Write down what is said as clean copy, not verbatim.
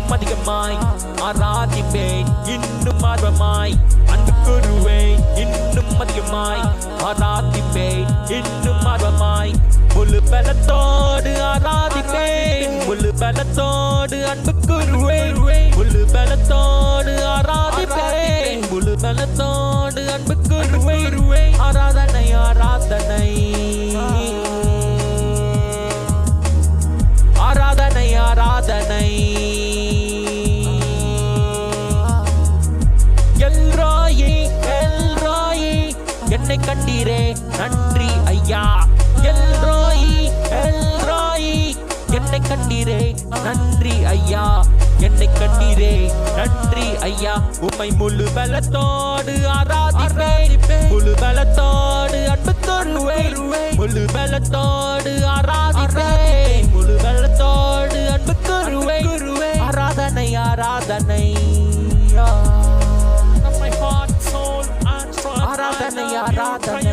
இன்னும் அதிகமாய் ஆராதிப்பேன் இன்னும் ஆர்வமாய் அன்பு கூறுவேன் இன்னும் அதிகமாய் ஆராதிப்பேன் இன்னும் ஆர்வமாய் முழு பலத்தோடு ஆராதிப்பேன் முழு பலத்தோடு அன்பு கூறுவேன் முழு பலத்தோடு ஆராதிப்பேன் முழு பலத்தோடு அன்பு கூறுவேன் ஆராதனை ஆராதனை ஆராதனை ஆராதனை எல்ரோயி எல்ரோயி என்னை கண்டீரே நன்றி ஐயா எல்ரோயி எல்ரோயி என்னை கண்டீரே நன்றி ஐயா என்னை கண்டீரே நன்றி ஐயா உம்மை முழு பலத்தோடு ஆராதிப்பேன் முழு பலத்தோடு அன்பு கூறுவேன் முழு பலத்தோடு ஆராதிப்பேன் முழு பலத்தோடு அன்பு கூறுவேன் ஆராதனை ஆராதனை ஆராதனை ஆராதனை